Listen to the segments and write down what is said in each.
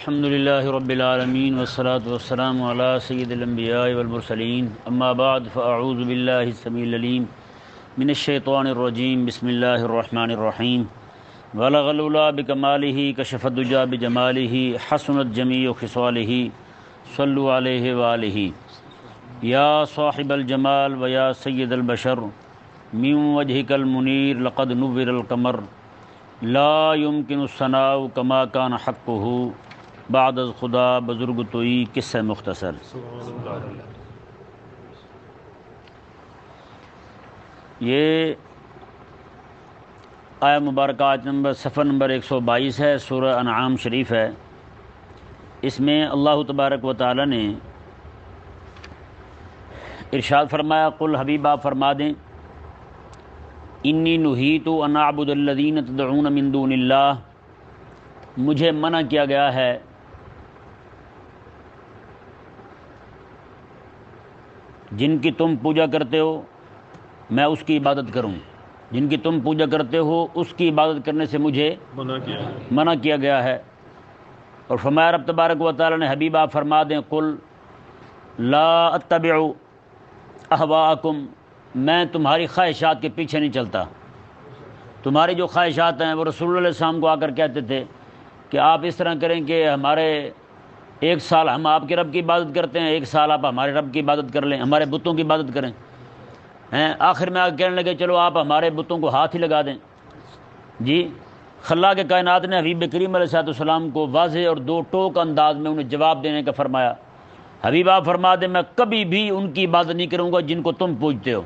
الحمد للہ رب العالمین والصلاة والسلام علی سید الانبیاء والمرسلین اما بعد فاعوذ باللہ السمیع العلیم من الشیطان الرجیم بسم اللہ الرحمن الرحیم بلغ العلا بکمالہ کشف الدجی بجمالہ حسنت جمیع خصالہ صلوا علیہ وآلہ یا صاحب الجمال و یا سید البشر من وجہک المنیر لقد نور القمر لا يمكن الثناء كما كان حقه بعد از خدا بزرگ توئی قصہ مختصر۔ یہ آیہ مبارکہ صفحہ نمبر 122 ہے، سورہ انعام شریف ہے۔ اس میں اللہ تبارک و تعالی نے ارشاد فرمایا، قل حبیب آپ فرما دیں، انی نہیت ان اعبد الذین تدعون من دون اللہ، مجھے منع کیا گیا ہے جن کی تم پوجا کرتے ہو میں اس کی عبادت کروں، جن کی تم پوجا کرتے ہو اس کی عبادت کرنے سے مجھے منع کیا گیا ہے۔ اور فرمایا رب تبارک و تعالی نے، حبیب آپ فرما دیں، قل لا اتبع اہواءکم، میں تمہاری خواہشات کے پیچھے نہیں چلتا۔ تمہاری جو خواہشات ہیں وہ رسول اللہ علیہ السلام کو آ کر کہتے تھے کہ آپ اس طرح کریں کہ ہمارے ایک سال ہم آپ کے رب کی عبادت کرتے ہیں، ایک سال آپ ہمارے رب کی عبادت کر لیں، ہمارے بتوں کی عبادت کریں۔ آخر میں آ کے کہنے لگے چلو آپ ہمارے بتوں کو ہاتھ ہی لگا دیں۔ جی، خلاق کائنات نے حبیب کریم علیہ السلام کو واضح اور دو ٹوک انداز میں انہیں جواب دینے کا فرمایا، حبیب آپ فرما دیں میں کبھی بھی ان کی عبادت نہیں کروں گا جن کو تم پوجتے ہو،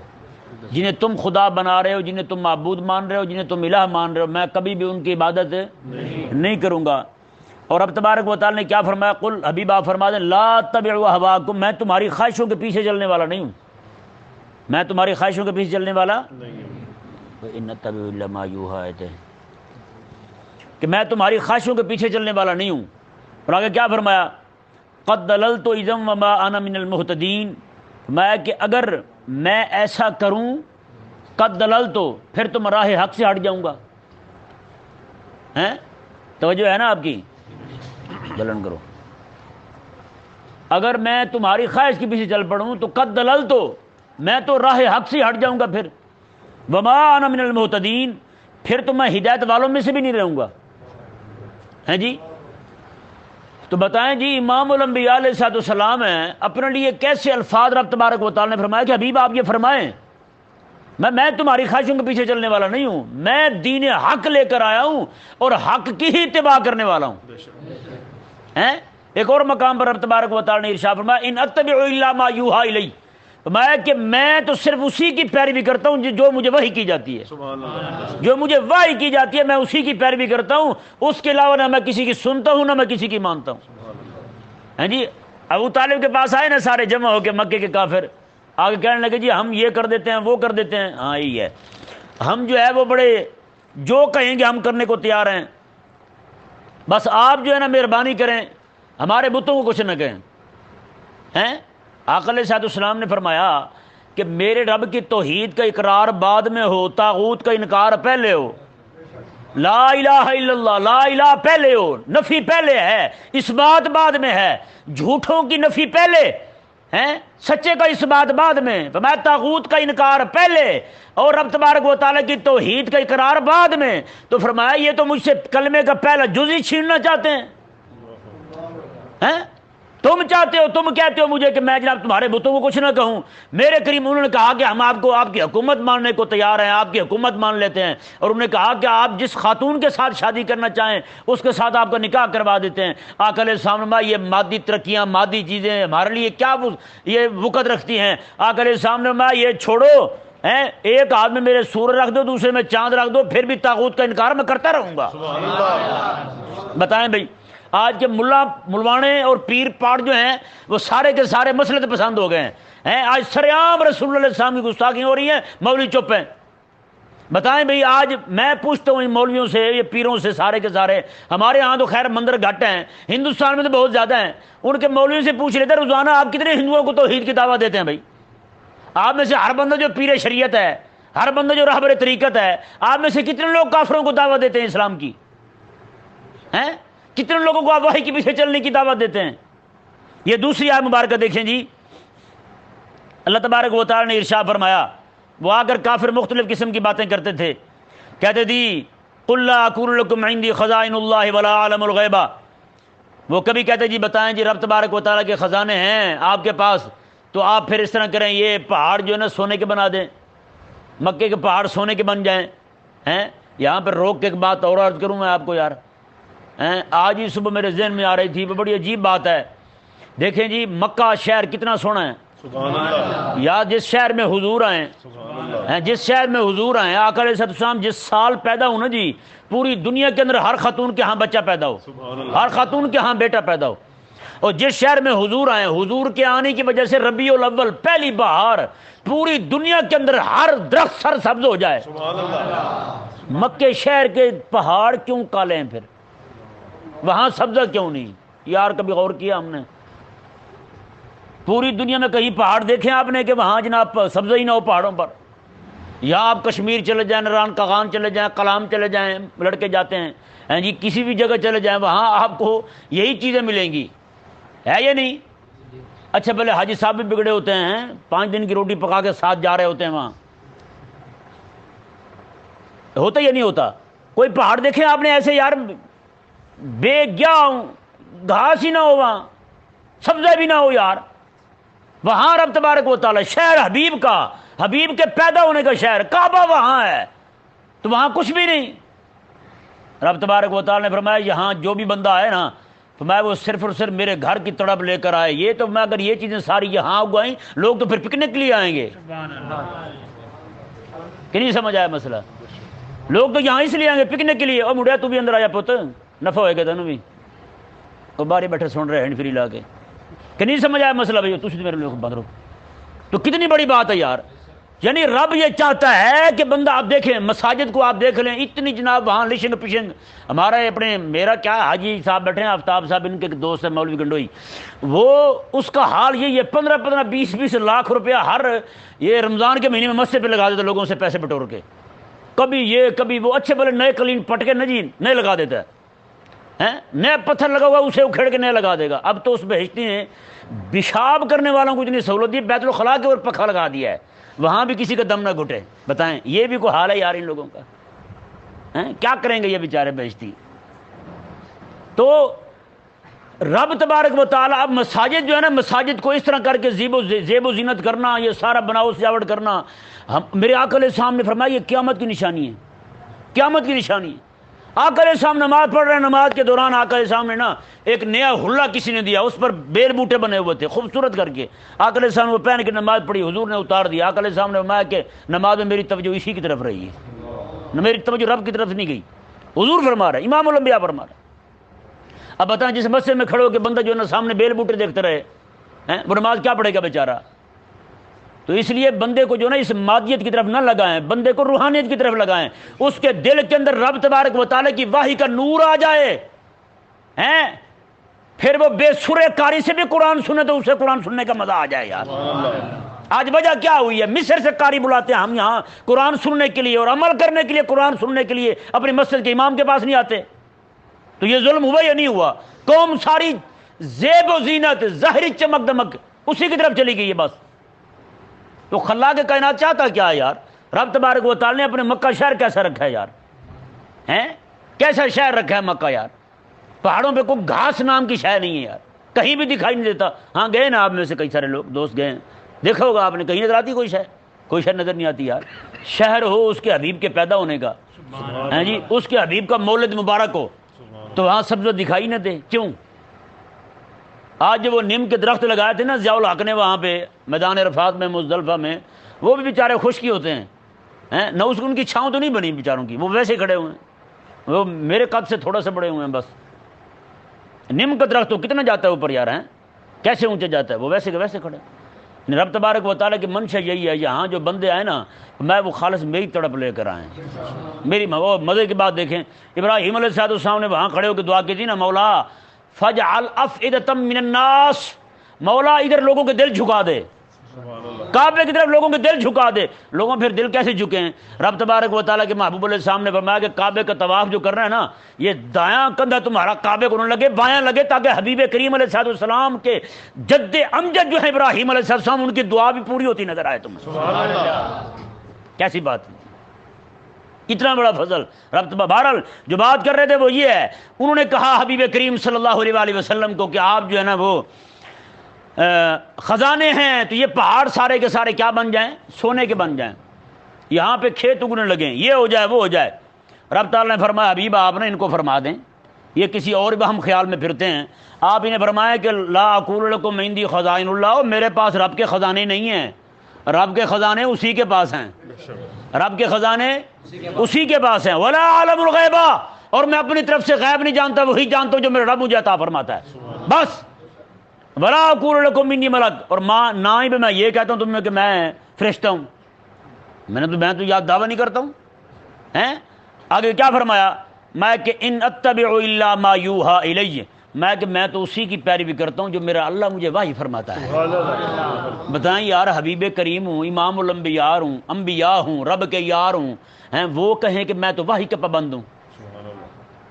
جنہیں تم خدا بنا رہے ہو، جنہیں تم معبود مان رہے ہو، جنہیں تم الہ مان رہے ہو، میں کبھی بھی ان کی عبادت نہیں کروں گا۔ اور اب تبارک و تعالی نے کیا فرمایا، قل حبیب آپ فرما دیں لا اتبعوا اہواءکم، میں تمہاری خواہشوں کے پیچھے چلنے والا نہیں ہوں، میں تمہاری خواہشوں کے پیچھے چلنے والا ان اتبع الا ما یوحی الیہ، کہ میں تمہاری خواہشوں کے پیچھے چلنے والا نہیں ہوں۔ اور آگے کیا فرمایا، قد دللت اذا وما انا من المہتدین، فرمایا کہ اگر میں ایسا کروں قد دللت تو پھر تم راہ حق سے ہٹ جاؤں گا۔ توجہ ہے نا آپ کی، جلن کرو، اگر میں تمہاری خواہش کے پیچھے چل پڑوں تو قد دللت تو میں تو راہ حق سے ہٹ جاؤں گا، پھر وما انا من المہتدین، پھر تو میں ہدایت والوں میں سے بھی نہیں رہوں گا۔ ہیں جی، تو بتائیں جی امام الانبیاء علیہ السلام ہیں، اپنے لیے کیسے الفاظ رب تبارک و تعالی نے فرمایا کہ حبیب آپ یہ فرمائیں میں تمہاری خواہشوں کے پیچھے چلنے والا نہیں ہوں، میں دین حق لے کر آیا ہوں اور حق کی ہی اتباع کرنے والا ہوں۔ ایک اور مقام پر رب تبارک و تعالی نے ارشاد فرمایا ان اتبع الا ما یوحی الی، فرمایا کہ میں تو صرف اسی کی پیروی کرتا ہوں جو مجھے وحی کی جاتی ہے، جو مجھے وحی کی جاتی ہے میں اسی کی پیروی کرتا ہوں، اس کے علاوہ نہ میں کسی کی سنتا ہوں نہ میں کسی کی مانتا ہوں۔ جی، ابو طالب کے پاس آئے نا سارے جمع ہو کے مکے کے کافر، آگے کہنے لگے جی ہم یہ کر دیتے ہیں وہ کر دیتے ہیں، ہاں یہی ہے، ہم جو ہے وہ بڑے جو کہیں گے ہم کرنے کو تیار ہیں، بس آپ جو ہے نا مہربانی کریں ہمارے بتوں کو کچھ نہ کہیں۔ آقا علیہ السلام نے فرمایا کہ میرے رب کی توحید کا اقرار بعد میں ہو، طاغوت کا انکار پہلے ہو، لا الہ الا اللہ، لا الہ پہلے ہو، نفی پہلے ہے، اس بات بعد میں ہے، جھوٹوں کی نفی پہلے ہے، سچے کا اس بات بعد میں، فرمایا طاغوت کا انکار پہلے اور رب تبارک و تعالیٰ کی توحید کا اقرار بعد میں، تو فرمایا یہ تو مجھ سے کلمے کا پہلا جز ہی چھیننا چاہتے ہیں۔ تم چاہتے ہو، تم کہتے ہو مجھے کہ میں جناب تمہارے بتوں کو کچھ نہ کہوں، میرے کریم انہوں نے کہا کہ ہم آپ کو آپ کی حکومت ماننے کو تیار ہیں، آپ کی حکومت مان لیتے ہیں، اور انہوں نے کہا کہ آپ جس خاتون کے ساتھ شادی کرنا چاہیں اس کے ساتھ آپ کا نکاح کروا دیتے ہیں۔ آقا علیہ السلام نے یہ مادی ترقیاں، مادی چیزیں ہمارے لیے کیا یہ وقت رکھتی ہیں؟ آقا علیہ السلام نے یہ چھوڑو، ایک ہاتھ میں میرے سورج رکھ دو دوسرے میں چاند رکھ دو، پھر بھی طاغوت کا انکار میں کرتا رہوں گا۔ بتائیں بھائی، آج کے ملوانے اور پیر پاٹ جو ہیں وہ سارے کے سارے مسلط پسند ہو گئے ہیں، آج سریعام رسول اللہ علیہ السلام کی گستاخی ہو رہی ہے، مولوی چپ ہیں۔ بتائیں بھئی، آج میں پوچھتا ہوں ان مولویوں سے، یہ پیروں سے، سارے کے سارے، ہمارے ہاں تو خیر مندر گھٹ ہیں، ہندوستان میں تو بہت زیادہ ہیں، ان کے مولویوں سے پوچھ لیتے روزانہ آپ کتنے ہندوؤں کو توحید کی دعوت دیتے ہیں؟ بھائی آپ میں سے ہر بندہ جو پیر شریعت ہے، ہر بندہ جو رہبر طریقت ہے، آپ میں سے کتنے لوگ کافروں کو دعوت دیتے ہیں اسلام کی؟ کتنے لوگوں کو آپ وحی کے پیچھے چلنے کی دعوت دیتے ہیں؟ یہ دوسری آیت مبارکہ دیکھیں جی، اللہ تبارک و تعالی نے ارشاد فرمایا، وہ آ کر کافر مختلف قسم کی باتیں کرتے تھے، کہتے تھی قل لا اقول لکم عندی خزائن اللہ ولا اعلم الغیب، وہ کبھی کہتے جی بتائیں جی رب تبارک و تعالیٰ کے خزانے ہیں آپ کے پاس، تو آپ پھر اس طرح کریں یہ پہاڑ جو ہے نا سونے کے بنا دیں، مکے کے پہاڑ سونے کے بن جائیں ہیں؟ یہاں پر روک کے ایک بات اور عرض کروں میں آپ کو یار، آج ہی صبح میرے ذہن میں آ رہی تھی، وہ بڑی عجیب بات ہے۔ دیکھیں جی مکہ شہر کتنا سونا ہے، سبحان اللہ، یا جس شہر میں حضور آئے ہیں، جس شہر میں حضور آئے آقا علیہ السلام جس سال پیدا ہو نا جی، پوری دنیا کے اندر ہر خاتون کے ہاں بچہ پیدا ہو، ہر خاتون کے ہاں بیٹا پیدا ہو، اور جس شہر میں حضور آئے، حضور کے آنے کی وجہ سے ربیع الاول پہلی بہار پوری دنیا کے اندر ہر درخت سر سبز ہو جائے۔ سبحان اللہ، مکے شہر کے پہاڑ کیوں کالے ہیں پھر؟ وہاں سبزہ کیوں نہیں یار؟ کبھی غور کیا ہم نے؟ پوری دنیا میں کہیں پہاڑ دیکھیں آپ نے کہ وہاں جناب سبزہ ہی نہ ہو پہاڑوں پر؟ یہاں آپ کشمیر چلے جائیں، نران کاغان چلے جائیں، کلام چلے جائیں، لڑکے جاتے ہیں جی، کسی بھی جگہ چلے جائیں وہاں آپ کو یہی چیزیں ملیں گی، ہے یا نہیں؟ اچھا پہلے حاجی صاحب بھی بگڑے ہوتے ہیں، 5 دن کی روٹی پکا کے ساتھ جا رہے ہوتے ہیں، وہاں ہوتا یا نہیں ہوتا؟ کوئی پہاڑ دیکھیں آپ نے ایسے یار بے گیا گھاس ہی نہ ہو، وہاں سبزہ بھی نہ ہو یار؟ وہاں رب تبارک و تعالی شہر حبیب کا، حبیب کے پیدا ہونے کا شہر کعبہ وہاں ہے، تو وہاں کچھ بھی نہیں۔ رب تبارک و تعالی نے فرمایا یہاں جو بھی بندہ آئے نا، تو میں وہ صرف اور صرف میرے گھر کی تڑپ لے کر آئے، یہ تو میں اگر یہ چیزیں ساری یہاں اگائیں لوگ تو پھر پکنک کے لیے آئیں گے۔ کہ نہیں سمجھ آیا مسئلہ؟ لوگ تو یہاں اس لیے آئیں گے پکنک کے لیے۔ اور مڑیا تو بھی اندر آیا پت، نفع ہوئے گا تینوں بھی، وہ باہر بیٹھے سن رہے ہینڈ فری لا کے۔ کہ نہیں سمجھ آیا مسئلہ بھائی؟ تجھ میرے لوگ بند رہو، تو کتنی بڑی بات ہے یار۔ یعنی رب یہ چاہتا ہے کہ بندہ، آپ دیکھیں مساجد کو، آپ دیکھ لیں اتنی جناب وہاں لشنگ پشنگ، ہمارا اپنے میرا کیا حاجی صاحب بیٹھے ہیں آفتاب صاحب، ان کے دوست ہے مولوی گنڈوئی، وہ اس کا حال یہ 15 20 لاکھ روپیہ ہر یہ رمضان کے مہینے میں مسجد پہ لگا دیتے لوگوں سے پیسے بٹور کے، کبھی یہ کبھی وہ، اچھے بھلے نئے کلین پٹ کے نجی نئے لگا دیتا ہے، نیا پتھر لگا ہوا اسے اکھیڑ کے نیا لگا دے گا۔ اب تو اس بہشتی نے پیشاب کرنے والوں کو اتنی سہولت دی، بیت الخلاء کے اوپر پکھا لگا دیا ہے، وہاں بھی کسی کا دم نہ گھٹے۔ بتائیں یہ بھی کوئی حال ہے یار ان لوگوں کا؟ کیا کریں گے یہ بیچارے بہشتی؟ تو رب تبارک و تعالیٰ اب مساجد جو ہے نا، مساجد کو اس طرح کر کے زیب و زینت کرنا، یہ سارا بناؤ سجاوٹ کرنا، میرے آقا علیہ السلام نے فرمایا یہ قیامت کی نشانی ہے، قیامت کی نشانی ہے۔ آقا علیہ السلام نماز پڑھ رہے ہیں، نماز کے دوران آقا علیہ السلام نے نا ایک نیا حلہ کسی نے دیا، اس پر بیل بوٹے بنے ہوئے تھے خوبصورت کر کے، آقا علیہ السلام وہ پہن کے نماز پڑھی، حضور نے اتار دیا۔ آقا علیہ السلام نے فرمایا کہ نماز میں میری توجہ اسی کی طرف رہی ہے، میری توجہ رب کی طرف نہیں گئی، حضور فرما رہے، امام الانبیاء فرما رہے۔ اب بتائیں جس مسجد میں کھڑے ہو کے بندہ جو ہے نا سامنے بیل بوٹے دیکھتے رہے، وہ نماز کیا پڑھے گا بیچارہ؟ تو اس لیے بندے کو جو نا اس مادیت کی طرف نہ لگائیں، بندے کو روحانیت کی طرف لگائیں، اس کے دل کے اندر رب تبارک و تعالیٰ کی وحی کا نور آ جائے، پھر وہ بے سرے قاری سے بھی قرآن سنے تو اسے قرآن سننے کا مزہ آ جائے یار۔ آج وجہ کیا ہوئی ہے؟ مصر سے قاری بلاتے ہیں ہم یہاں قرآن سننے کے لیے اور عمل کرنے کے لیے، قرآن سننے کے لیے اپنی مسجد کے امام کے پاس نہیں آتے، تو یہ ظلم ہوا یا نہیں ہوا؟ قوم ساری زیب و زینت، ظاہری چمک دمک اسی کی طرف چلی گئی ہے بس۔ تو خلاق کائنات چاہتا کیا ہے یار؟ رب تبارک و تعالی نے اپنے مکہ شہر کیسا رکھا ہے یار؟ کیسا شہر رکھا ہے مکہ یار؟ پہاڑوں پہ کوئی گھاس نام کی شہر نہیں ہے یار، کہیں بھی دکھائی نہیں دیتا۔ ہاں گئے نا آپ میں سے کئی سارے لوگ دوست گئے ہیں، دیکھا ہوگا آپ نے، کہیں نظر آتی کوئی شہر؟ کوئی شہر نظر نہیں آتی یار۔ شہر ہو اس کے حبیب کے پیدا ہونے کا، جی اس کے حبیب کا مولد مبارک ہو، تو وہاں سبزہ دکھائی نہ دے، کیوں؟ آج جو وہ نیم کے درخت لگائے تھے نا ضیاء الحق نے وہاں پہ میدان عرفات میں مزدلفہ میں، وہ بھی بیچارے خشکی ہوتے ہیں، نہ اس ان کی چھاؤں تو نہیں بنی بیچاروں کی، وہ ویسے کھڑے ہوئے ہیں، وہ میرے قد سے تھوڑا سا بڑے ہوئے ہیں بس۔ نیم کا درخت تو کتنا جاتا ہے اوپر یار، کیسے اونچے جاتا ہے، وہ ویسے کے ویسے کھڑے۔ رب تبارک و تعالیٰ کی منشا یہی ہے، یہاں جو بندے آئے نا میں وہ خالص میری تڑپ لے کر آئے، میری وہ مزے کی بات دیکھیں، ابراہیم علیہ السلام نے وہاں کھڑے ہو کے دعا کی تھی نا، مولا فجعل افئدۃ من الناس، مولا ادھر لوگوں کے دل جھکا دے، کعبے کی طرف لوگوں کے دل جھکا دے. لوگوں پھر دل کیسے جھکے ہیں؟ رب تبارک و تعالیٰ کے محبوب علیہ السلام نے فرمایا کہ کعبے کا طواف جو کر رہا ہے نا، یہ دایاں کندھا تمہارا کعبے کو نہ لگے، بایاں لگے، تاکہ حبیب کریم علیہ السلام کے جد امجد جو ہے ابراہیم علیہ السلام، ان کی دعا بھی پوری ہوتی نظر آئے تمہیں. کیسی بات ہے، اتنا بڑا فضل. رب بہرحال جو بات کر رہے تھے وہ یہ ہے، انہوں نے کہا حبیب کریم صلی اللہ علیہ وآلہ وسلم کو کہ آپ جو ہے نا وہ خزانے ہیں، تو یہ پہاڑ سارے کے سارے کیا بن جائیں؟ سونے کے بن جائیں. یہاں پہ کھیت اگنے لگیں، یہ ہو جائے وہ ہو جائے. رب تعالیٰ نے فرمایا حبیب آپ نے ان کو فرما دیں، یہ کسی اور وہم خیال میں پھرتے ہیں. آپ انہیں فرمایا کہ لا اقول لکم عندی خزائن اللہ، میرے پاس رب کے خزانے نہیں ہیں، رب کے خزانے اسی کے پاس ہیں، رب کے خزانے اسی کے پاس ہیں. ولا عالم الغیبہ، اور میں اپنی طرف سے غیب نہیں جانتا، وہی جانتا ہوں جو میرا رب مجھے عطا فرماتا ہے بس. ولا اقول لکم انی ملک، اور نہ ہی میں یہ کہتا ہوں تمہیں کہ میں فرشتہ ہوں، میں تو یاد دعویٰ نہیں کرتا ہوں. ہیں آگے کیا فرمایا؟ میں کہ ان اتبع الا ما یوحى الی، میں تو اسی کی پیروی کرتا ہوں جو میرا اللہ مجھے وحی فرماتا ہے. بتائیں یار، حبیب کریم ہوں، امام الانبیاء ہوں، انبیاء ہوں، رب کے یار ہوں، ہیں وہ کہیں کہ میں تو وحی کا پابند ہوں.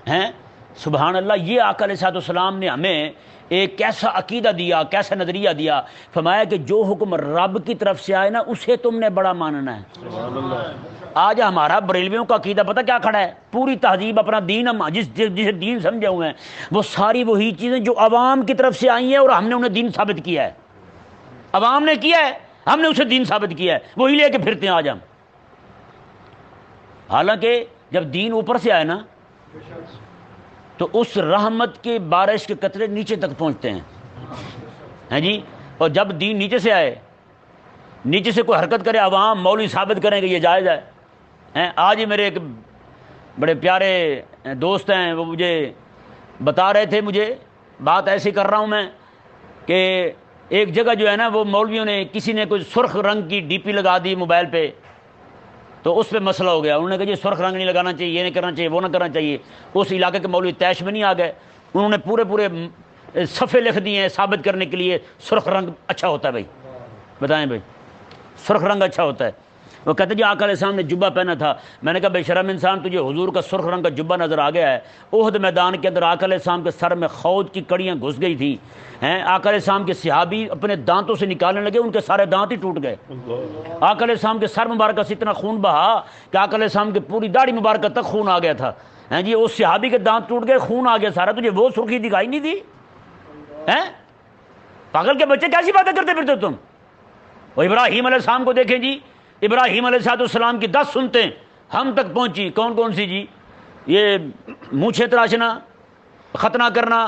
ہیں سبحان اللہ. یہ آقا علیہ السلام نے ہمیں ایک کیسا عقیدہ دیا، کیسا نظریہ دیا. فرمایا کہ جو حکم رب کی طرف سے آئے نا اسے تم نے بڑا ماننا ہے. آج ہمارا بریلویوں کا عقیدہ پتہ کیا کھڑا ہے؟ پوری تہذیب، اپنا دین، ہم جسے دین سمجھے ہوئے ہیں وہ ساری وہی چیزیں جو عوام کی طرف سے آئی ہیں اور ہم نے انہیں دین ثابت کیا ہے. عوام نے کیا ہے، ہم نے اسے دین ثابت کیا ہے، وہی لے کے پھرتے ہیں آج ہم. حالانکہ جب دین اوپر سے آئے نا تو اس رحمت کے بارش کے قطرے نیچے تک پہنچتے ہیں جی. اور جب دین نیچے سے آئے، نیچے سے کوئی حرکت کرے، عوام مولوی ثابت کریں کہ یہ جائز ہے. آج ہی میرے ایک بڑے پیارے دوست ہیں، وہ مجھے بتا رہے تھے، مجھے بات ایسی کر رہا ہوں میں کہ ایک جگہ جو ہے نا وہ مولویوں نے، کسی نے کوئی سرخ رنگ کی ڈی پی لگا دی موبائل پہ، تو اس پہ مسئلہ ہو گیا. انہوں نے کہا یہ سرخ رنگ نہیں لگانا چاہیے، یہ نہیں کرنا چاہیے، وہ نہ کرنا چاہیے. اس علاقے کے مولوی طیش میں نہیں آ گئے، انہوں نے پورے صفحے لکھ دیے ہیں ثابت کرنے کے لیے سرخ رنگ اچھا ہوتا ہے. بھائی بتائیں بھائی، سرخ رنگ اچھا ہوتا ہے. وہ کہتے جی آقا علیہ السلام نے جبہ پہنا تھا. میں نے کہا بے شرم انسان، تجھے حضور کا سرخ رنگ کا جبہ نظر آ گیا ہے؟ احد میدان کے اندر آقا علیہ السلام کے سر میں خود کی کڑیاں گھس گئی تھی. آقا علیہ السلام کے صحابی اپنے دانتوں سے نکالنے لگے، ان کے سارے دانت ہی ٹوٹ گئے. آقا علیہ السلام کے سر مبارکہ سے اتنا خون بہا کہ آقا علیہ السلام کی پوری داڑھی مبارکہ تک خون آ گیا تھا. جی اس صحابی کے دانت ٹوٹ گئے، خون آ گیا سارا، تجھے وہ سرخی دکھائی نہیں دی؟ پاگل کے بچے کیسی باتیں کرتے پھرتے تم؟ وہ ابراہیم علیہ السلام کو دیکھیں جی، ابراہیم علیہ السلام کی 10 سنتیں ہم تک پہنچی. کون کون سی جی؟ یہ مونچھیں تراشنا، ختنہ کرنا،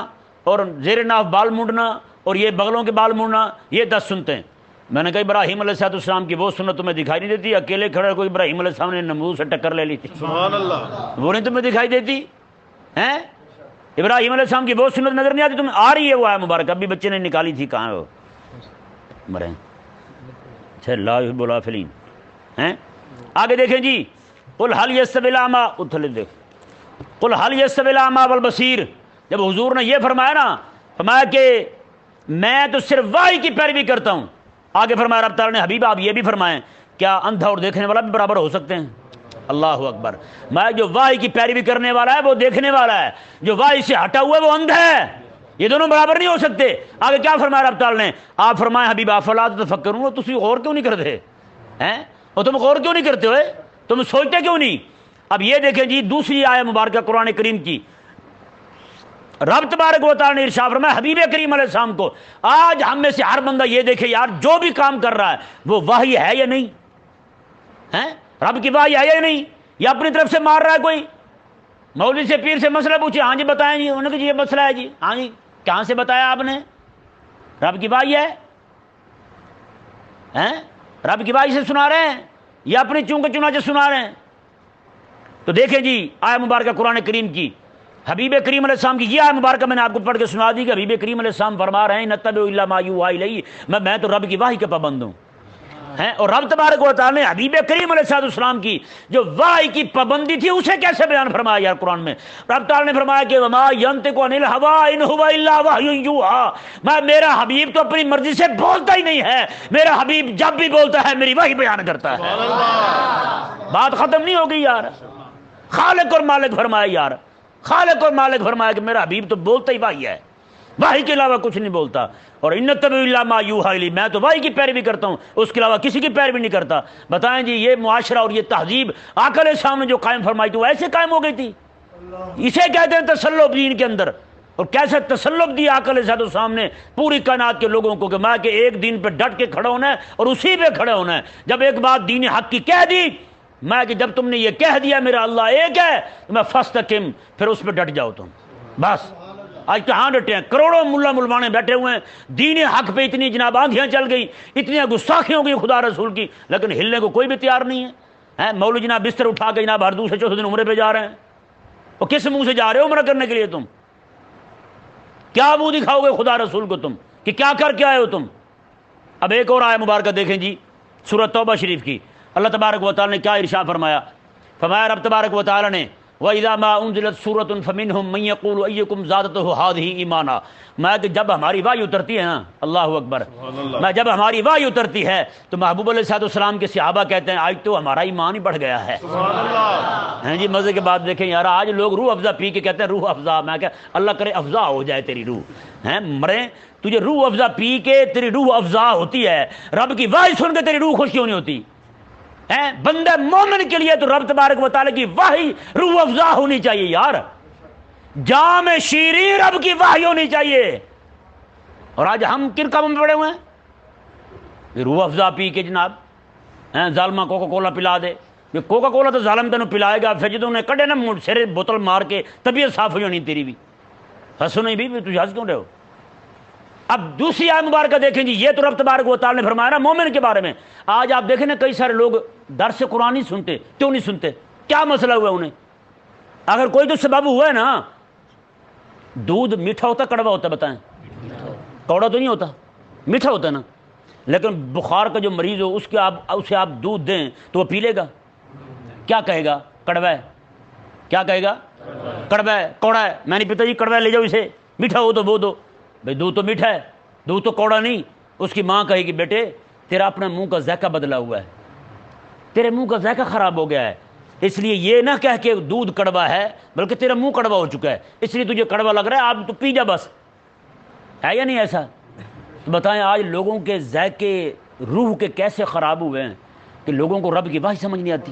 اور زیر ناف بال مونڈنا، اور یہ بغلوں کے بال مونڈنا، یہ 10 سنتیں. میں نے کہا ابراہیم علیہ السلام کی وہ سنت تمہیں دکھائی نہیں دیتی؟ اکیلے کھڑے کوئی ابراہیم علیہ السلام نے نمرود سے ٹکر لے لی تھی، سبحان اللہ، وہ نہیں تمہیں دکھائی دیتی ہیں؟ ابراہیم علیہ السلام کی وہ سنت نظر نہیں آتی تمہیں؟ آ رہی ہے وہ آئے مبارک، ابھی بچے نے نکالی تھی، کہاں ہے وہ؟ مرے لا يحب الافلین. آگے دیکھیں جی، قل هل يستوي الاعمى، اتھلے دیکھ، قل هل يستوي الاعمى والبصیر. جب حضور نے یہ فرمایا نا، فرمایا کہ میں تو صرف وحی کی پیروی کرتا ہوں. آگے فرمایا رب تعالیٰ نے حبیب آپ یہ بھی فرمائیں، کیا اندھا اور دیکھنے والا بھی برابر ہو سکتے ہیں؟ اللہ اکبر. میں جو وحی کی پیروی کرنے والا ہے وہ دیکھنے والا ہے، جو وحی سے ہٹا ہوا ہے وہ اندھا ہے. یہ دونوں برابر نہیں ہو سکتے. آگے کیا فرمایا رب تعالیٰ نے؟ آپ فرمائیں حبیب افلا تفکرون، تم غور کیوں نہیں کرتے ہیں؟ اور تم غور کیوں نہیں کرتے ہوئے؟ تم سوچتے کیوں نہیں؟ اب یہ دیکھیں جی دوسری آیت مبارکہ قرآن کریم کی، رب تبارک و تعالیٰ نے ارشاد فرمایا حبیب کریم علیہ السلام کو، آج ہم میں سے ہر بندہ یہ دیکھے یار جو بھی کام کر رہا ہے وہ وحی ہے یا نہیں ہے؟ رب کی وحی ہے یا نہیں؟ یا اپنی طرف سے مار رہا ہے کوئی؟ مولوی سے پیر سے مسئلہ پوچھے، ہاں جی بتائیں جی، انہوں نے کہا جی یہ مسئلہ ہے جی، ہاں جی کہاں سے بتایا آپ نے؟ رب کی وحی ہے؟ رب کی وحی سے سنا رہے ہیں یا اپنی چونکہ چنانچہ سنا رہے ہیں؟ تو دیکھیں جی آیت مبارکہ قرآن کریم کی، حبیب کریم علیہ السلام کی یہ آیت مبارکہ میں نے آپ کو پڑھ کے سنا دی کہ حبیب کریم علیہ السلام فرما رہے ہیں نتبع الا ما یوحی الی، میں تو رب کی وحی کا پابند ہوں. ہیں، اور رب تبارک و تعالی نے حبیب کریم علیہ السلام کی جو وحی کی پابندی تھی اسے کیسے بیان فرمایا یار قرآن میں؟ رب تعالی نے فرمایا کہ وما ینطق عن الہوی ان ہو الا وحی یوحی، میرا حبیب تو اپنی مرضی سے بولتا ہی نہیں ہے، میرا حبیب جب بھی بولتا ہے میری وحی بیان کرتا ہے۔ بات ختم نہیں ہوگی یار۔ خالق اور مالک فرمایا یار، خالق اور مالک فرمایا کہ میرا حبیب تو بولتا ہی وحی ہے، وحی کے علاوہ کچھ نہیں بولتا۔ اور ان نتبع الا ما یوحی الی، میں تو وحی کی پیروی کرتا ہوں، اس کے علاوہ کسی کی پیروی نہیں کرتا۔ بتائیں جی یہ معاشرہ اور یہ تہذیب آقا علیہ السلام نے جو قائم فرمائی تھی وہ ایسے قائم ہو گئی تھی؟ اسے کہتے ہیں تسلط دین کے اندر۔ اور کیسے تسلط دیا آقا علیہ السلام نے پوری کائنات کے لوگوں کو کہ میں کہ ایک دین پہ ڈٹ کے کھڑا ہونا ہے اور اسی پہ کھڑا ہونا ہے۔ جب ایک بات دین حق کی کہہ دی، میں کہ جب تم نے یہ کہہ دیا میرا اللہ ایک ہے تو میں فاستقم، پھر اس پہ ڈٹ جاؤ تم بس۔ آج کہاں ڈٹے ہیں؟ کروڑوں ملا ملوانے بیٹھے ہوئے ہیں، دین حق پہ اتنی جناب آندھیاں چل گئی، اتنی گستاخیاں ہو گئی خدا رسول کی، لیکن ہلنے کو کوئی بھی تیار نہیں ہے۔ مولوی جناب بستر اٹھا کے جناب ہر دوسرے چوتھے دن عمرے پہ جا رہے ہیں، اور کس منہ سے جا رہے ہو عمرہ کرنے کے لیے؟ تم کیا منہ دکھاؤ گے خدا رسول کو تم کہ کیا کر کے آئے ہو تم؟ اب ایک اور آیت مبارکہ دیکھیں جی، سورۃ توبہ شریف کی۔ اللہ تبارک و تعالی نے کیا ارشاد فرمایا؟ فرمایا رب تبارک و تعالی نے وَإِذَا مَا أُنزِلَتْ سُورَةٌ فَمِنْهُم مَّن يَقُولُ أَيُّكُمْ زَادَتْهُ هَٰذِهِ ایمانا، میں کہ جب ہماری وحی اترتی ہے نا، اللہ اکبر، میں جب ہماری وحی اترتی ہے تو محبوب علیہ السلام کے صحابہ کہتے ہیں آج تو ہمارا ایمان ہی بڑھ گیا ہے۔ ہیں جی مزے کی بات دیکھیں یار، آج لوگ روح افزا پی کے کہتے ہیں روح افزا، میں کہ اللہ کرے افزا ہو جائے تیری روح، ہیں مرے تجھے روح افزا پی کے تیری روح افزا ہوتی ہے، رب کی وحی سن کے تیری روح خوش کیوں نہیں ہوتی؟ بندے مومن کے لیے تو رب تبارک و تعالی کی وحی روح افزا ہونی چاہیے یار، جام شیریں رب کی وحی ہونی چاہیے۔ اور آج ہم کن کاموں میں پڑے ہوئے ہیں؟ روح افزا پی کے جناب ظالمہ کوکا کولا پلا دے، یہ کوکا کولا تو ظالم تینوں پلائے گا، پھر جدوں نے کڈے نا سرے بوتل مار کے طبیعت صاف ہو جانی تیری بھی۔ ہنسو نہیں بھی تجھے ہنس کیوں رہے ہو؟ اب دوسری آیت مبارکہ دیکھیں جی، یہ تو رب تبارک و تعالی نے فرمایا نا مومن کے بارے میں۔ آج آپ دیکھیں نا کئی سارے لوگ درس قرآن نہیں سنتے، کیوں نہیں سنتے؟ کیا مسئلہ ہوا انہیں؟ اگر کوئی تو سبب ہوا ہے نا، دودھ میٹھا ہوتا کڑوا ہوتا؟ بتائیں، کوڑا تو نہیں ہوتا، میٹھا ہوتا نا، لیکن بخار کا جو مریض ہو اسے آپ دودھ دیں تو وہ پی لے گا، کیا کہے گا؟ کڑوا ہے۔ کیا کہے گا؟ کڑوا ہے، کوڑا ہے، میں نہیں پیتا جی، کڑوا ہے لے جاؤ اسے، میٹھا ہو تو وہ دو۔ بھئی دودھ تو میٹھا ہے، دودھ تو کوڑا نہیں۔ اس کی ماں کہے گی بیٹے تیرا اپنا منہ کا ذائقہ بدلا ہوا ہے، تیرے منہ کا ذائقہ خراب ہو گیا ہے، اس لیے یہ نہ کہہ کہ دودھ کڑوا ہے بلکہ تیرا منہ کڑوا ہو چکا ہے، اس لیے تجھے کڑوا لگ رہا ہے، آپ تو پی جا بس۔ ہے یا نہیں ایسا؟ تو بتائیں آج لوگوں کے ذائقے روح کے کیسے خراب ہوئے ہیں کہ لوگوں کو رب کی وحی سمجھ نہیں آتی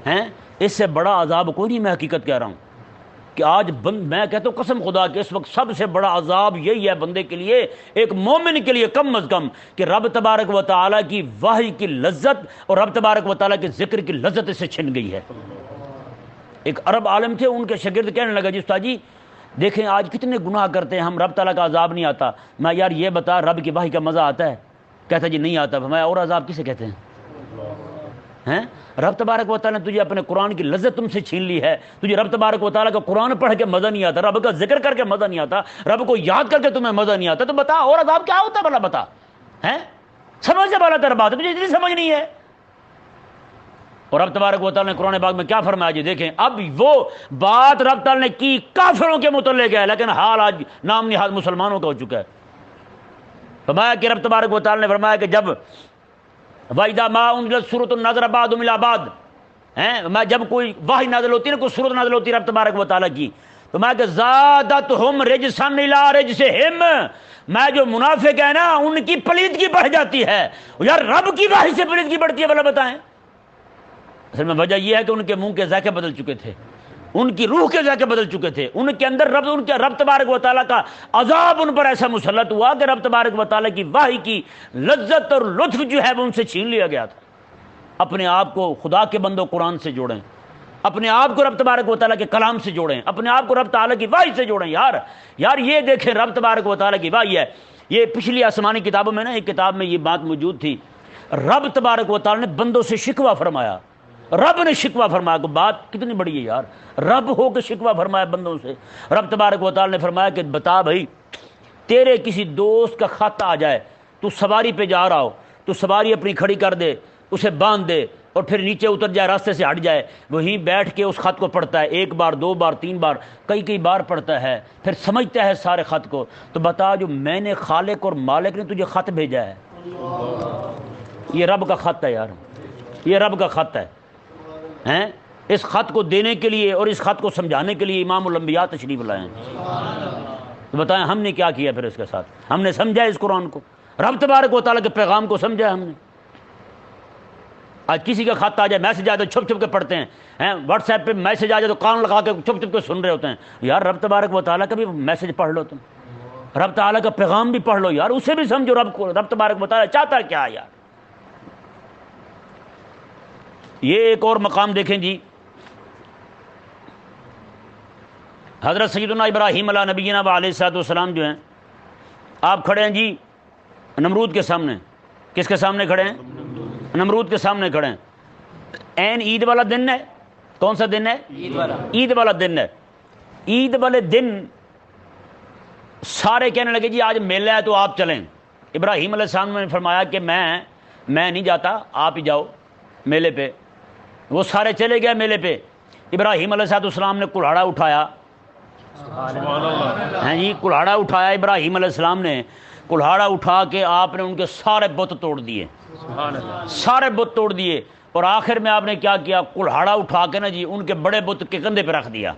ہیں۔ اس سے بڑا عذاب کوئی نہیں، میں حقیقت کہہ رہا ہوں کہ آج میں کہتا ہوں قسم خدا کہ اس وقت سب سے بڑا عذاب یہی ہے بندے کے لیے، ایک مومن کے لیے کم از کم، کہ رب تبارک و تعالیٰ کی وحی کی لذت اور رب تبارک و تعالیٰ کے ذکر کی لذت اس سے چھن گئی ہے۔ ایک عرب عالم تھے، ان کے شاگرد کہنے لگا جی استاد جی دیکھیں آج کتنے گناہ کرتے ہیں ہم، رب تعالیٰ کا عذاب نہیں آتا۔ میں یار یہ بتا رب کی وحی کا مزہ آتا ہے؟ کہتا جی نہیں آتا۔ میں اور عذاب کسے کہتے ہیں؟ رب تبارک و تعالیٰ نے تجھے اپنے قرآن کی لذت تم سے چھین لی ہے، تجھے رب تبارک و تعالیٰ کا قرآن پڑھ کے مزہ نہیں آتا، رب کا ذکر کر کے مزہ نہیں آتا، رب کو یاد کر کے تمہیں مزہ نہیں آتا، تو بتا اور عذاب کیا ہوتا ہے بھلا؟ بتا، ہیں سمجھ سے بھلا تیرا بات ہے، تجھے اتنی سمجھ نہیں ہے۔ اور رب تبارک و تعالیٰ نے قرآن پاک میں کیا فرمایا جی دیکھیں، اب وہ بات رب تعالیٰ نے کی کافروں کے متعلق ہے، لیکن حال آج نام نہاد مسلمانوں کا ہو چکا ہے۔ فرمایا کہ رب تبارک و تعالیٰ نے فرمایا کہ جب وَإِذَا مَا أُنزِلَتْ سُورَةٌ نَظَرَ بَعْضُهُمْ إِلَىٰ بَعْضٍ، میں جب کوئی وحی نازل ہوتی ہے نا، کوئی سورت نازل ہوتی ہے رب تبارک و تعالیٰ کی، تو میں کہ زَادَتْهُمْ رِجْسًا إِلَىٰ رِجْسِهِمْ، میں جو منافق ہے نا ان کی پلیدگی بڑھ جاتی ہے۔ یار رب کی وحی سے پلیدگی بڑھتی ہے بھلا بتائیں؟ اصل میں وجہ یہ ہے کہ ان کے منہ کے ذائقے بدل چکے تھے، ان کی روح کے ذائقے بدل چکے تھے، ان کے اندر رب تبارک و تعالیٰ کا عذاب ان پر ایسا مسلط ہوا کہ رب تبارک و تعالیٰ کی وحی کی لذت اور لطف جو ہے وہ ان سے چھین لیا گیا تھا۔ اپنے آپ کو خدا کے بندوں قرآن سے جوڑیں، اپنے آپ کو رب تبارک و تعالیٰ کے کلام سے جوڑیں، اپنے آپ کو رب تعالیٰ کی وحی سے جوڑیں۔ یار یہ دیکھیں رب تبارک و تعالیٰ کی وحی ہے۔ یہ پچھلی آسمانی کتابوں میں نا ایک کتاب میں یہ بات موجود تھی، رب تبارک و تعالیٰ نے بندوں سے شکوہ فرمایا، رب نے شکوہ فرمایا، کو بات کتنی بڑی ہے یار، رب ہو کے شکوہ فرمایا بندوں سے۔ رب تبارک و تعالیٰ نے فرمایا کہ بتا بھائی تیرے کسی دوست کا خط آ جائے، تو سواری پہ جا رہا ہو، تو سواری اپنی کھڑی کر دے، اسے باندھ دے اور پھر نیچے اتر جائے، راستے سے ہٹ جائے، وہیں بیٹھ کے اس خط کو پڑھتا ہے، 1 بار 2 بار 3 بار کئی بار پڑھتا ہے، پھر سمجھتا ہے سارے خط کو، تو بتا جو میں نے خالق اور مالک نے تجھے خط بھیجا ہے، یہ رب کا خط ہے یار، یہ رب کا خط ہے ہیں؟ اس خط کو دینے کے لیے اور اس خط کو سمجھانے کے لیے امام الانبیاء تشریف لائے ہیں۔ تو بتائیں ہم نے کیا کیا پھر اس کے ساتھ؟ ہم نے سمجھا اس قرآن کو، رب تبارک و تعالیٰ کے پیغام کو سمجھا ہم نے؟ آج کسی کا خط آ جائے، میسج آ جائے، چھپ چھپ کے پڑھتے ہیں، واٹس ایپ پہ میسج آ جائے تو کان لگا کے چھپ چھپ کے سن رہے ہوتے ہیں۔ یار رب تبارک و تعالیٰ کا بھی میسج پڑھ لو، تم رب تعالیٰ کا پیغام بھی پڑھ لو یار، اسے بھی سمجھو، رب تبارک و تعالیٰ چاہتا کیا ہے یار۔ یہ ایک اور مقام دیکھیں جی، حضرت سیدنا ابراہیم علیہ نبینا علیہ الصلوۃ والسلام جو ہیں، آپ کھڑے ہیں جی نمرود کے سامنے۔ کس کے سامنے کھڑے ہیں؟ نمرود کے سامنے کھڑے ہیں۔ عین عید والا دن ہے۔ کون سا دن ہے؟ عید والا دن ہے۔ عید والے دن سارے کہنے لگے جی آج میلہ ہے تو آپ چلیں۔ ابراہیم علیہ السلام نے فرمایا کہ میں نہیں جاتا، آپ ہی جاؤ میلے پہ۔ وہ سارے چلے گئے میلے پہ۔ ابراہیم علیہ السلام نے کلہاڑا اٹھایا، ہیں جی کلہاڑا اٹھایا ابراہیم علیہ السلام نے، کلہاڑا اٹھا کے آپ نے ان کے سارے بت توڑ دیے، سارے بت توڑ دیے، اور آخر میں آپ نے کیا کیا؟ کلہاڑا اٹھا کے نا جی ان کے بڑے بت کے کندھے پہ رکھ دیا۔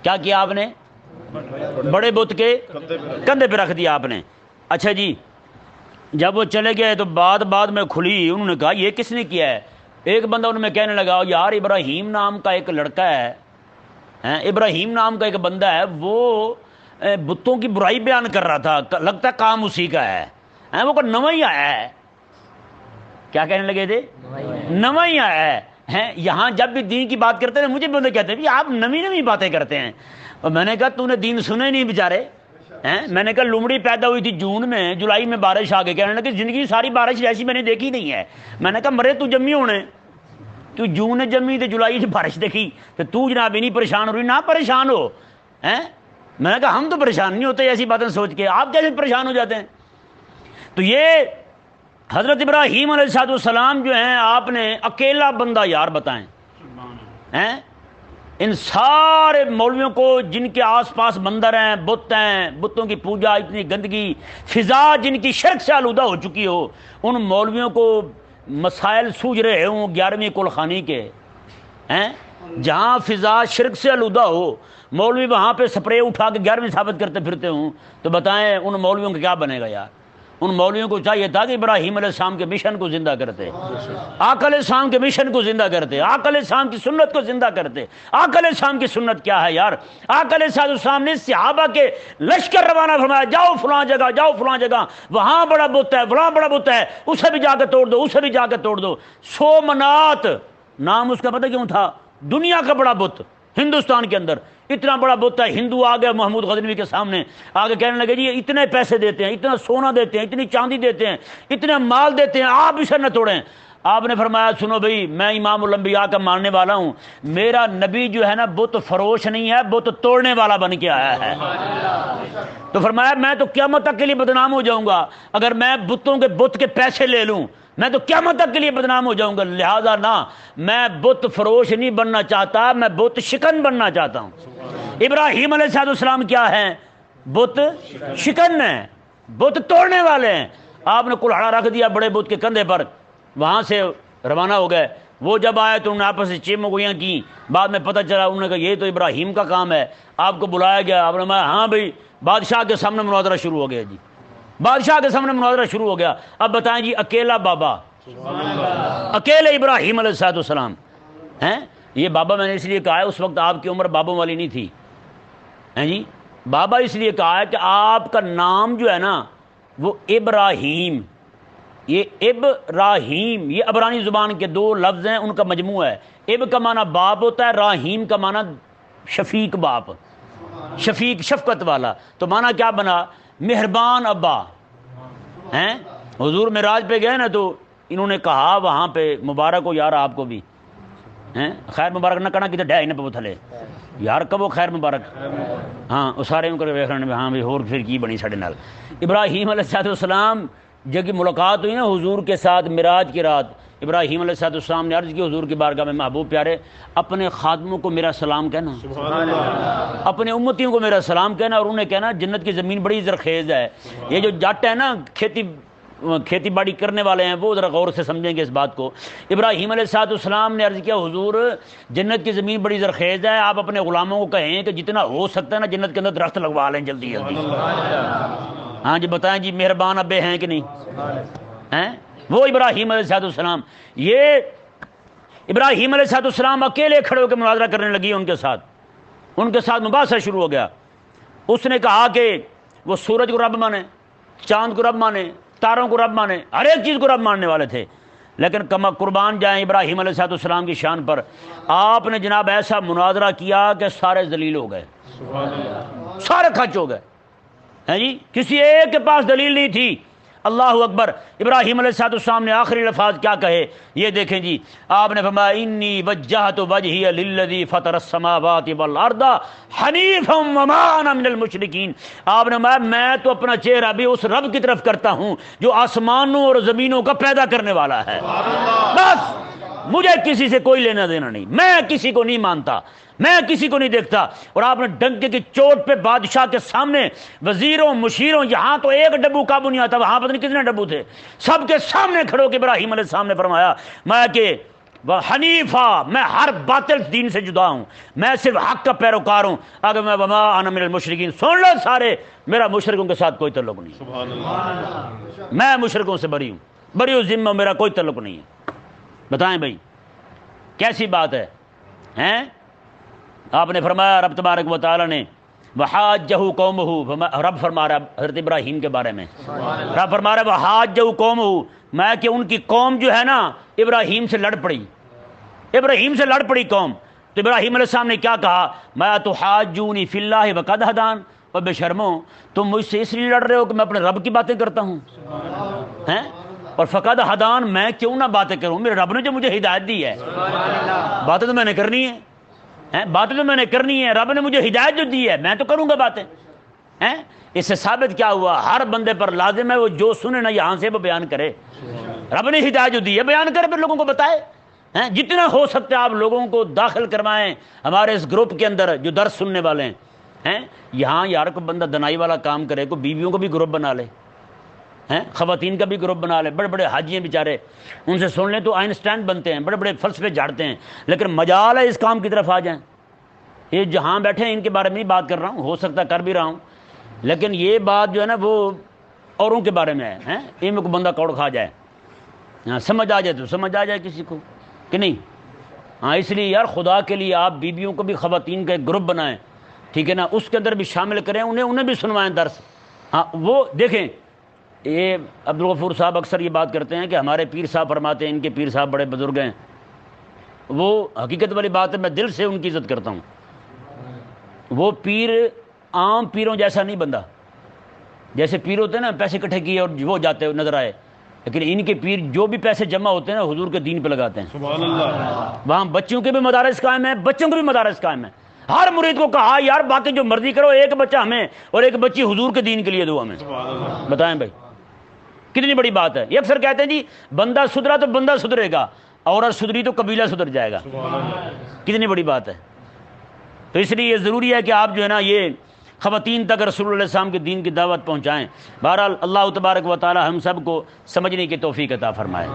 کیا کیا آپ نے؟ بڑے بت کے کندھے پہ رکھ دیا آپ نے۔ اچھا جی، جب وہ چلے گئے تو بعد میں کھلی، انہوں نے کہا یہ کس نے کیا ہے؟ ایک بندہ ان میں کہنے لگا یار ابراہیم نام کا ایک لڑکا ہے، ابراہیم نام کا ایک بندہ ہے، وہ بتوں کی برائی بیان کر رہا تھا، لگتا ہے کام اسی کا ہے، وہ کوئی نواں ہی آیا ہے۔ کیا کہنے لگے تھے؟ نواں ہی آیا ہے۔ یہاں جب بھی دین کی بات کرتے ہیں مجھے بندے کہتے ہیں آپ نئی باتیں کرتے ہیں، اور میں نے کہا تو نے دین سنے نہیں بیچارے۔ میں نے کہا لومڑی پیدا ہوئی تھی جون میں، جولائی میں بارش آ گئی، کہنے لگے زندگی ساری بارش ایسی میں نے دیکھی نہیں ہے۔ میں نے کہا مرے تو جمی ہونے، تو جون جمی تو جولائی بارش دیکھی تو جناب نہیں پریشان ہو رہی؟ نہ پریشان ہو۔ میں نے کہا ہم تو پریشان نہیں ہوتے ایسی باتیں سوچ کے، آپ کیسے پریشان ہو جاتے ہیں؟ تو یہ حضرت ابراہیم علیہ السلام جو ہیں، آپ نے اکیلا بندہ یار بتائیں، ان سارے مولویوں کو جن کے آس پاس مندر ہیں، بت ہیں، بتوں کی پوجا، اتنی گندگی، فضا جن کی شرک سے آلودہ ہو چکی ہو، ان مولویوں کو مسائل سوجھ رہے ہوں 11ویں کلخانی کے، جہاں فضا شرک سے آلودہ ہو، مولوی وہاں پہ سپرے اٹھا کے 11ویں ثابت کرتے پھرتے ہوں، تو بتائیں ان مولویوں کا کیا بنے گا یار؟ ان مولویوں کو چاہیے تھا کہ ابراہیم علیہ السلام کے مشن کو زندہ کرتے، آقا علیہ السلام کے مشن کو زندہ کرتے، آقا علیہ السلام کی سنت کو زندہ کرتے۔ آقا علیہ السلام کی سنت کیا ہے یار؟ آقا علیہ السلام نے صحابہ کے لشکر روانہ فرمایا، جاؤ فلاں جگہ، جاؤ فلاں جگہ، وہاں بڑا بت ہے، فلاں بڑا بت ہے، اسے بھی جا کے توڑ دو، اسے بھی جا کے توڑ دو۔ سومنات نام اس کا پتہ کیوں تھا؟ دنیا کا بڑا بت ہندوستان کے اندر، اتنا بڑا بت ہے۔ ہندو آ گئے محمود غزنوی کے سامنے، آگے کہنے لگے جی اتنے پیسے دیتے ہیں، اتنا سونا دیتے ہیں، اتنی چاندی دیتے ہیں، اتنے مال دیتے ہیں، آپ اسے نہ توڑیں۔ آپ نے فرمایا سنو بھائی، میں امام الانبیاء کا ماننے والا ہوں، میرا نبی جو ہے نا بت فروش نہیں ہے، بت توڑنے والا بن کے آیا ہے۔ تو فرمایا میں تو قیامت تک کے لیے بدنام ہو جاؤں گا اگر میں بتوں کے بت کے پیسے لے لوں، میں تو قیامت تک کے لیے بدنام ہو جاؤں گا، لہذا نہ، میں بت فروش نہیں بننا چاہتا، میں بت شکن بننا چاہتا ہوں۔ ابراہیم علیہ السلام کیا ہے؟ بت شکن ہے، بت توڑنے والے ہیں۔ آپ نے کلہاڑا رکھ دیا بڑے بت کے کندھے پر، وہاں سے روانہ ہو گئے۔ وہ جب آئے تو انہوں نے آپس سے چیمگوئیاں کی، بعد میں پتہ چلا، انہوں نے کہا یہ تو ابراہیم کا کام ہے۔ آپ کو بلایا گیا، آپ نے کہا ہاں بھائی، بادشاہ کے سامنے مناظرہ شروع ہو گیا جی، بادشاہ کے سامنے مناظرہ شروع ہو گیا۔ اب بتائیں جی اکیلا بابا، اکیلے ابراہیم علیہ السلام ہیں۔ یہ بابا میں نے اس لیے کہا ہے، اس وقت آپ کی عمر بابوں والی نہیں تھی، ہیں جی، بابا اس لیے کہا ہے کہ آپ کا نام جو ہے نا وہ ابراہیم، یہ ابراہیم، یہ عبرانی زبان کے 2 لفظ ہیں، ان کا مجموعہ ہے۔ اب کا معنی باپ ہوتا ہے، راہیم کا معنی شفیق باپ، شفیق شفقت والا، تو معنی کیا بنا؟ مہربان ابا ہیں۔ حضور معراج پہ گئے نا تو انہوں نے کہا وہاں پہ مبارک ہو یار آپ کو بھی، ہیں خیر مبارک نہ کرنا کتنے ڈھائی نہ پہ تھلے یار کب خیر مبارک، ہاں وہ سارے ان کو ویخ رہے ہیں، ہاں بھی ہور پھر کی بنی ساڈے نال۔ ابراہیم علیہ السلام جب ملاقات ہوئی نا حضور کے ساتھ معراج کی رات، ابراہیم علیہ السلام نے عرض کی حضور کی بارگاہ میں، محبوب پیارے اپنے خادموں کو میرا سلام کہنا، اپنے امتیوں کو میرا سلام کہنا، اور انہیں کہنا جنت کی زمین بڑی زرخیز ہے۔ یہ جو جٹ ہے نا کھیتی باڑی کرنے والے ہیں، وہ ذرا غور سے سمجھیں گے اس بات کو۔ ابراہیم علیہ السلام نے عرض کیا حضور جنت کی زمین بڑی زرخیز ہے، آپ اپنے غلاموں کو کہیں کہ جتنا ہو سکتا ہے نا جنت کے اندر درخت لگوا لیں جلدی جلدی۔ ہاں جی بتائیں جی مہربان ابے ہیں کہ نہیں ہیں؟ وہ ابراہیم علیہ السلام، یہ ابراہیم علیہ السلام اکیلے کھڑے ہو کے مناظرہ کرنے لگی ان کے ساتھ مباحثہ شروع ہو گیا۔ اس نے کہا کہ وہ سورج کو رب مانے، چاند کو رب مانے، تاروں کو رب مانے، ہر ایک چیز کو رب ماننے والے تھے، لیکن کما قربان جائیں ابراہیم علیہ السلام کی شان پر، آپ نے جناب ایسا مناظرہ کیا کہ سارے ذلیل ہو گئے، سارے کھچ ہو گئے ہیں جی، کسی ایک کے پاس دلیل نہیں تھی۔ اللہ اکبر۔ ابراہیم علیہ السلام نے آخری الفاظ کیا کہے یہ دیکھیں جی، آپ نے فرمایا انی وجہت وجہی للذی فطر السماوات والارض حنیفا وما انا من المشرکین۔ آپ نے فرمایا میں تو اپنا چہرہ بھی اس رب کی طرف کرتا ہوں جو آسمانوں اور زمینوں کا پیدا کرنے والا ہے، بس مجھے کسی سے کوئی لینا دینا نہیں، میں کسی کو نہیں مانتا، میں کسی کو نہیں دیکھتا۔ اور آپ نے ڈنکے کی چوٹ پہ بادشاہ کے سامنے وزیروں مشیروں، یہاں تو ایک ڈبو قابو نہیں آتا، وہاں پتہ نہیں کتنے ڈبو تھے، سب کے سامنے کھڑے ہو کے ابراہیم علیہ السلام نے فرمایا میں کہ حنیفہ، میں ہر باطل دین سے جدا ہوں، میں صرف حق کا پیروکار ہوں، اگر میں وما انا من المشرکین۔ سن لو سارے، میرا مشرکوں کے ساتھ کوئی تعلق نہیں، میں مشرکوں سے بری ہوں، بری ہوں ذمہ، میرا کوئی تعلق نہیں ہے۔ بتائیں بھائی کیسی بات ہے ہیں؟ آپ نے فرمایا رب تبارک و تعالی نے وحاجہ قومہ، رب فرما رہا ہے حضرت ابراہیم کے بارے میں، رب فرما رہا ہے وحاجہ قومہ، میں کہ ان کی قوم جو ہے نا ابراہیم سے لڑ پڑی، ابراہیم سے لڑ پڑی قوم، تو ابراہیم علیہ السلام نے کیا کہا میں تحاجونی فی اللہ وقد ہدان، اور بے شرمو تم مجھ سے اس لیے لڑ رہے ہو کہ میں اپنے رب کی باتیں کرتا ہوں ہیں، اور فقد ہدان میں کیوں نہ باتیں کروں، میرے رب نے جو مجھے ہدایت دی ہے، باتیں تو میں نے کرنی ہے، باتیں تو میں نے کرنی ہے، رب نے مجھے ہدایت جو دی ہے میں تو کروں گا باتیں ہیں۔ اس سے ثابت کیا ہوا، ہر بندے پر لازم ہے وہ جو سنے نا یہاں سے وہ بیان کرے، رب نے ہدایت جو دی ہے بیان کرے، پھر لوگوں کو بتائے ہیں، جتنا ہو سکتا ہے آپ لوگوں کو داخل کروائیں ہمارے اس گروپ کے اندر جو درس سننے والے ہیں۔ یہاں یار کو بندہ دنائی والا کام کرے، کو بیویوں کو بھی گروپ بنا لے ہیں، خواتین کا بھی گروپ بنا لے، بڑے بڑے حاجی ہیں بیچارے، ان سے سن لیں تو آئنسٹائن بنتے ہیں، بڑے بڑے فلسفے جھاڑتے ہیں، لیکن مجال ہے اس کام کی طرف آ جائیں۔ یہ جہاں بیٹھے ہیں ان کے بارے میں نہیں بات کر رہا ہوں، ہو سکتا کر بھی رہا ہوں، لیکن یہ بات جو ہے نا وہ اوروں کے بارے میں ہے، ان میں کو بندہ کوڑ کھا جائے، ہاں سمجھ آ جائے تو سمجھ آ جائے کسی کو کہ نہیں۔ ہاں اس لیے یار خدا کے لیے آپ بیویوں کو بھی خواتین کا ایک گروپ بنائیں، ٹھیک ہے نا، اس کے اندر بھی شامل کریں، انہیں بھی سنوائیں درس۔ ہاں وہ دیکھیں یہ عبدالغفور صاحب اکثر یہ بات کرتے ہیں کہ ہمارے پیر صاحب فرماتے ہیں ان کے پیر صاحب بڑے بزرگ ہیں، وہ حقیقت والی بات ہے، میں دل سے ان کی عزت کرتا ہوں۔ وہ پیر عام پیروں جیسا نہیں بندہ، جیسے پیر ہوتے ہیں نا پیسے اکٹھے کیے اور وہ جاتے نظر آئے، لیکن ان کے پیر جو بھی پیسے جمع ہوتے ہیں نا حضور کے دین پہ لگاتے ہیں۔ سبحان اللہ۔ وہاں بچوں کے بھی مدارس قائم ہیں، بچوں کے بھی مدارس قائم ہیں، ہر مرید کو کہا یار باقی جو مرضی کرو، ایک بچہ ہمیں اور ایک بچی حضور کے دین کے لیے دو ہمیں۔ بتائیں بھائی کتنی بڑی بات ہے۔ یہ اکثر کہتے ہیں جی بندہ سدھرا تو بندہ سدھرے گا، عورت سدھری تو قبیلہ سدھر جائے گا، کتنی بڑی بات ہے۔ تو اس لیے یہ ضروری ہے کہ آپ جو ہے نا یہ خواتین تک رسول اللہ علیہ السلام کے دین کی دعوت پہنچائیں۔ بہرحال اللہ تبارک و تعالی ہم سب کو سمجھنے کی توفیق عطا فرمائے۔